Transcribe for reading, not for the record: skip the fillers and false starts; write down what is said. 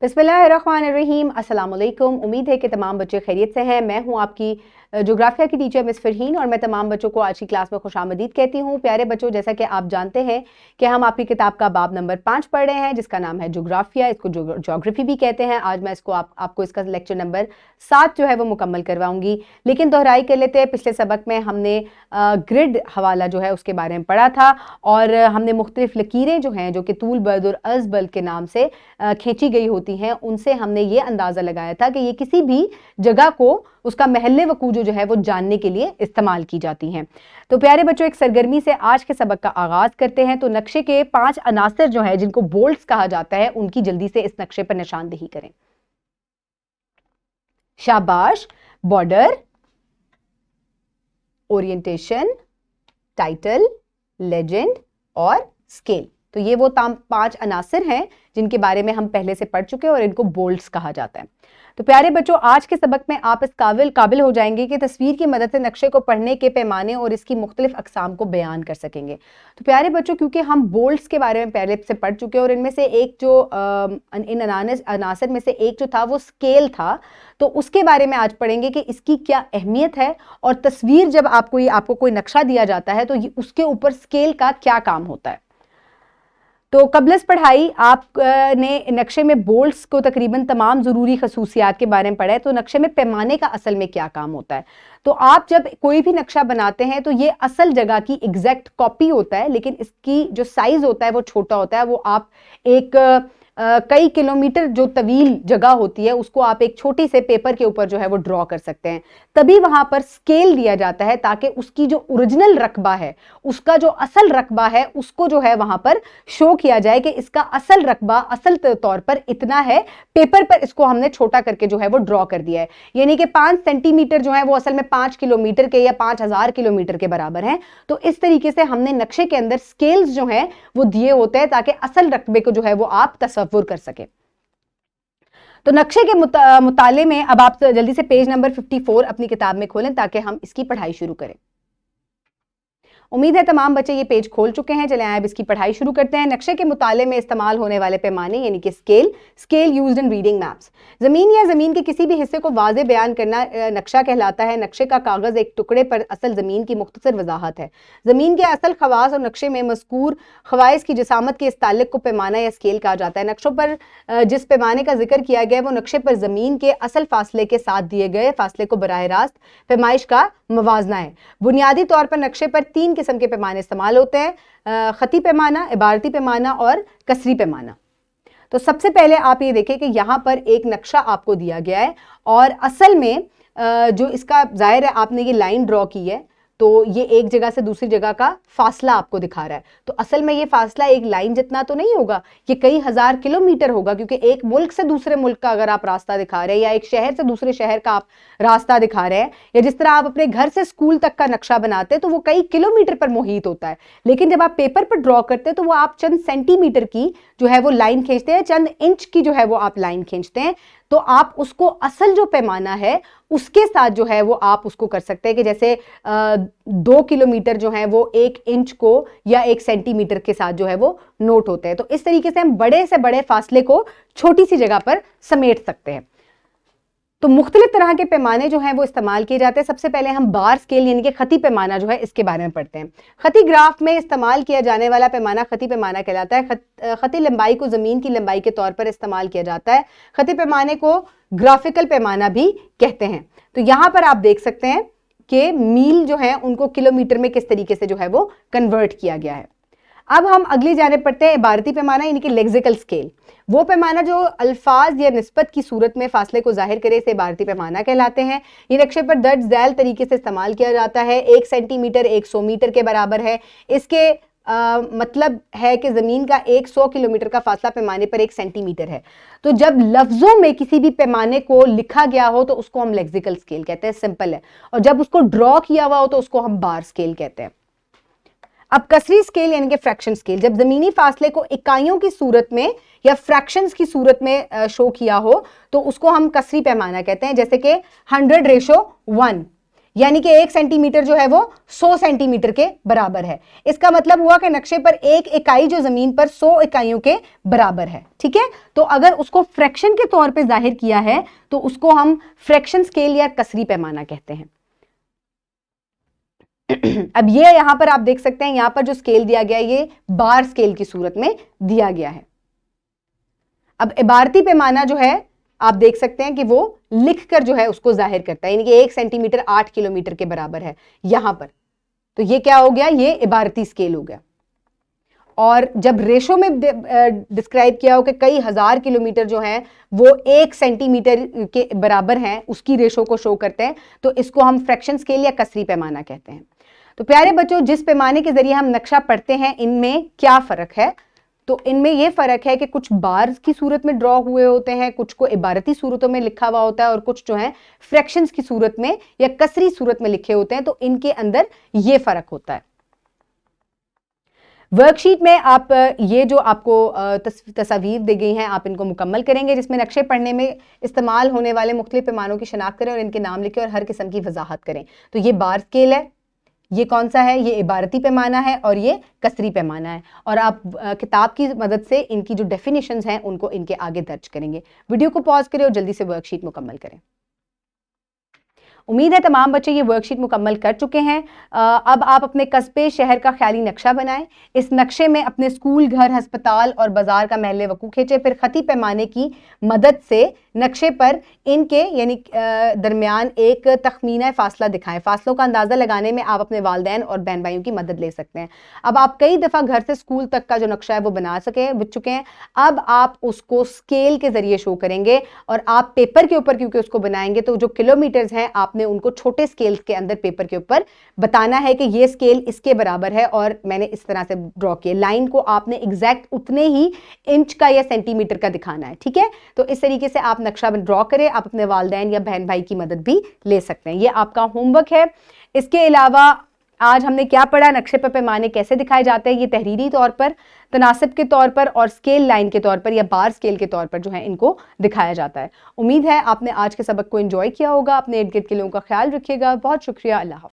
बिस्मिल्लाहिर्रहमानिर्रहीम, अस्सलाम वालेकुम। उम्मीद है कि तमाम बच्चे खैरियत से हैं। मैं हूं आपकी जोग्राफिया की टीचर मिस फरहीन और मैं तमाम बच्चों को आज की क्लास में खुशामदीद कहती हूं। प्यारे बच्चों, जैसा कि आप जानते हैं कि हम आपकी किताब का बाब नंबर 5 पढ़ रहे हैं जिसका नाम है जोग्राफिया। इसको जोग्राफी भी कहते हैं। आज मैं इसको आपको इसका लेक्चर नंबर 7 जो है वो मुकम्मल करवाऊंगी। लेकिन दोहराई कर लेते हैं। पिछले सबक में हमने ग्रिड हवाला जो है उसके बारे में पढ़ा था और हमने मुख्तलिफ लकीरें जो हैं जो कि तूल बल्द और अज़ बल्द के नाम से खींची गई होती हैं, उनसे हमने ये अंदाज़ा लगाया था कि ये किसी भी जगह को उसका महल्ले वकू जो है वो जानने के लिए इस्तेमाल की जाती हैं। तो प्यारे बच्चों, एक सरगर्मी से आज के सबक का आगाज़ करते हैं। तो नक्शे के 5 अनासर जो है जिनको बोल्ट्स कहा जाता है उनकी जल्दी से इस नक्शे पर निशानदेही करें। शाबाश। बॉर्डर, ओरिएंटेशन, टाइटल, लेजेंड और स्केल। तो ये वो 5 अनासर हैं जिनके बारे में हम पहले से पढ़ चुके हैं और इनको बोल्ट्स कहा जाता है। तो प्यारे बच्चों, आज के सबक में आप इस काबिल हो जाएंगे कि तस्वीर की मदद से नक्शे को पढ़ने के पैमाने और इसकी मुख्तलिफ अकसाम को बयान कर सकेंगे। तो प्यारे बच्चों, क्योंकि हम बोल्ट्स के बारे में पहले से पढ़ चुके हैं और इनमें से एक जो इन अनासर में से एक जो था वो स्केल था, तो उसके बारे में आज पढ़ेंगे कि इसकी क्या अहमियत है और तस्वीर जब आपको कोई नक्शा दिया जाता है तो उसके ऊपर स्केल का क्या काम होता है। तो कबलस पढ़ाई आपने नक्शे में बोल्ट्स को तकरीबन तमाम ज़रूरी खसूसियात के बारे में पढ़ा है। तो नक्शे में पैमाने का असल में क्या काम होता है। तो आप जब कोई भी नक्शा बनाते हैं तो ये असल जगह की एग्जैक्ट कॉपी होता है, लेकिन इसकी जो साइज़ होता है वो छोटा होता है। वो आप एक कई किलोमीटर जो तवील जगह होती है उसको आप एक छोटी से पेपर के ऊपर जो है वो ड्रॉ कर सकते हैं। तभी वहां पर स्केल दिया जाता है ताकि उसकी जो ओरिजिनल रकबा है, उसका जो असल रकबा है, उसको जो है वहां पर शो किया जाए कि इसका असल रकबा असल तौर पर इतना है। पेपर पर इसको हमने छोटा करके जो है वो ड्रॉ कर दिया है, यानी कि 5 सेंटीमीटर जो है वो असल में 5 किलोमीटर के या 5000 किलोमीटर के बराबर है। तो इस तरीके से हमने नक्शे के अंदर स्केल्स जो है वो दिए होते हैं ताकि असल रकबे को जो है वो आप तसव्वुर कर सके। तो नक्शे के मुताले में अब आप जल्दी से पेज नंबर 54 अपनी किताब में खोलें ताकि हम इसकी पढ़ाई शुरू करें। उम्मीद है तमाम बच्चे ये पेज खोल चुके हैं। चलें अब इसकी पढ़ाई शुरू करते हैं। नक्शे के मुताले में इस्तेमाल होने वाले पैमाने यानी कि scale used in reading maps. ज़मीन या ज़मीन के किसी भी हिस्से को वाज़े बयान करना नक्शा कहलाता है। नक्शे का कागज़ एक टुकड़े पर असल ज़मीन की मुख्तसर वजाहत है। ज़मीन के असल खवास और नक्शे में मज़कूर खवाइस की जिसामत के इस ताल्लुक को पैमाना या स्केल कहा जाता है। नक्शों पर जिस पैमाने का जिक्र किया गया है वो नक्शे पर ज़मीन के असल फासले के साथ दिए गए फासले को बराह रास्त पैमाइश का मवाजना है। बुनियादी तौर पर नक्शे पर 3 किस्म के पैमाने इस्तेमाल होते हैं: खती पैमाना, इबारती पैमाना और कसरी पैमाना। तो सबसे पहले आप ये देखें कि यहां पर एक नक्शा आपको दिया गया है और असल में जो इसका जाहिर है आपने ये लाइन ड्रॉ की है तो ये एक जगह से दूसरी जगह का फासला आपको दिखा रहा है। तो असल में ये फासला एक लाइन जितना तो नहीं होगा, ये कई हजार किलोमीटर होगा, क्योंकि एक मुल्क से दूसरे मुल्क का अगर आप रास्ता दिखा रहे हैं या एक शहर से दूसरे शहर का आप रास्ता दिखा रहे हैं या जिस तरह आप अपने घर से स्कूल तक का नक्शा बनाते हैं तो वो कई किलोमीटर पर मुहित होता है। लेकिन जब आप पेपर पर ड्रॉ करते हैं तो वो आप चंद सेंटीमीटर की जो है वो लाइन खींचते हैं, चंद इंच की जो है वो आप लाइन खींचते हैं। तो आप उसको असल जो पैमाना है उसके साथ जो है वो आप उसको कर सकते हैं कि जैसे 2 किलोमीटर जो है वो 1 इंच को या 1 सेंटीमीटर के साथ जो है वो नोट होते हैं। तो इस तरीके से हम बड़े से बड़े फासले को छोटी सी जगह पर समेट सकते हैं। तो मुख्तलिफ तरह के पैमाने जो हैं वो इस्तेमाल किए जाते हैं। सबसे पहले हम बार स्केल यानी कि खती पैमाना जो है इसके बारे में पढ़ते हैं। खती ग्राफ में इस्तेमाल किया जाने वाला पैमाना खती पैमाना कहलाता है। खती लंबाई को ज़मीन की लंबाई के तौर पर इस्तेमाल किया जाता है। खती पैमाने को ग्राफिकल पैमाना भी कहते हैं। तो यहाँ पर आप देख सकते हैं कि मील जो है उनको किलोमीटर में किस तरीके से जो है वो कन्वर्ट किया गया है। अब हम अगली जानिब पढ़ते हैं इबारती पैमाना यानी कि लेक्सिकल स्केल। वो पैमाना जो अल्फाज या निस्बत की सूरत में फासले को जाहिर करे इसे इबारती पैमाना कहलाते हैं। ये नक्शे पर दर्ज झैल तरीके से इस्तेमाल किया जाता है। 1 सेंटीमीटर 100 मीटर के बराबर है। इसके मतलब है कि ज़मीन का 100 किलोमीटर का फासला पैमाने पर 1 सेंटीमीटर है। तो जब लफ्ज़ों में किसी भी पैमाने को लिखा गया हो तो उसको हम लेक्सिकल स्केल कहते हैं, सिंपल है। और जब उसको ड्रॉ किया हुआ हो तो उसको हम बार स्केल कहते हैं। अब कसरी स्केल यानी कि फ्रैक्शन स्केल, जब ज़मीनी फासले को इकाइयों की सूरत में या फ्रैक्शंस की सूरत में शो किया हो तो उसको हम कसरी पैमाना कहते हैं। जैसे कि 100:1, यानी कि 1 सेंटीमीटर जो है वो 100 सेंटीमीटर के बराबर है। इसका मतलब हुआ कि नक्शे पर एक इकाई जो जमीन पर 100 इकाइयों के बराबर है। ठीक है, तो अगर उसको फ्रैक्शन के तौर पे जाहिर किया है तो उसको हम फ्रैक्शन स्केल या कसरी पैमाना कहते हैं। अब ये यहां पर आप देख सकते हैं, यहां पर जो स्केल दिया गया है ये बार स्केल की सूरत में दिया गया है। अब इबारती पैमाना जो है आप देख सकते हैं कि वो लिखकर जो है उसको जाहिर करता है, यानी कि 1 सेंटीमीटर 8 किलोमीटर के बराबर है यहां पर। तो ये क्या हो गया, ये इबारती स्केल हो गया। और जब रेशो में डिस्क्राइब किया हो कि कई हजार किलोमीटर जो है वो 1 सेंटीमीटर के बराबर हैं, उसकी रेशो को शो करते हैं, तो इसको हम फ्रैक्शन स्केल या कसरी पैमाना कहते हैं। तो प्यारे बच्चों, जिस पैमाने के जरिए हम नक्शा पढ़ते हैं इनमें क्या फर्क है? तो इनमें यह फर्क है कि कुछ बार्स की सूरत में ड्रॉ हुए होते हैं, कुछ को इबारती सूरतों में लिखा हुआ होता है और कुछ जो है फ्रैक्शंस की सूरत में या कसरी सूरत में लिखे होते हैं। तो इनके अंदर यह फर्क होता है। वर्कशीट में आप ये जो आपको तस्वीर दी गई हैं आप इनको मुकम्मल करेंगे, जिसमें नक्शे पढ़ने में इस्तेमाल होने वाले मुख्तलिफ पैमानों की शनाख्त करें और इनके नाम लिखें और हर किस्म की वजाहत करें। तो ये बार स्केल है, ये कौन सा है, ये इबारती पैमाना है और ये कसरी पैमाना है। और आप किताब की मदद से इनकी जो डेफिनेशंस हैं उनको इनके आगे दर्ज करेंगे। वीडियो को पॉज करें और जल्दी से वर्कशीट मुकम्मल करें। उम्मीद है तमाम बच्चे ये वर्कशीट मुकम्मल कर चुके हैं। अब आप अपने कस्बे शहर का ख्याली नक्शा बनाएं। इस नक्शे में अपने स्कूल, घर, अस्पताल और बाजार का महल्ले वकू खींचे। फिर खती पैमाने की मदद से नक्शे पर इनके यानी दरमियान एक तखमीना फासला दिखाएं। फासलों का अंदाज़ा लगाने में आप अपने वालिदैन और बहन भाइयों की मदद ले सकते हैं। अब आप कई दफ़ा घर से स्कूल तक का जो नक्शा है वो बना चुके हैं। अब आप उसको स्केल के ज़रिए शो करेंगे और आप पेपर के ऊपर क्योंकि उसको बनाएंगे तो जो किलोमीटर्स हैं आपने उनको छोटे स्केल के अंदर पेपर के ऊपर बताना है कि ये स्केल इसके बराबर है और मैंने इस तरह से ड्रॉ किया। लाइन को आपने एग्जैक्ट उतने ही इंच का या सेंटीमीटर का दिखाना है। ठीक है, तो इस तरीके से आप नक्शा ड्रॉ करें। आप अपने वालिदैन या बहन भाई की मदद भी ले सकते हैं। ये आपका होमवर्क है। इसके अलावा आज हमने क्या पढ़ा, नक्शे पर पैमाने कैसे दिखाए जाते हैं, ये तहरीरी तौर पर, तनासिब के तौर पर और स्केल लाइन के तौर पर या बार स्केल के तौर पर जो है इनको दिखाया जाता है। उम्मीद है आपने आज के सबक को एंजॉय किया होगा। अपने इर्द गिर्द के लोगों का ख्याल रखिएगा। बहुत शुक्रिया। अल्लाह हाफ़िज़।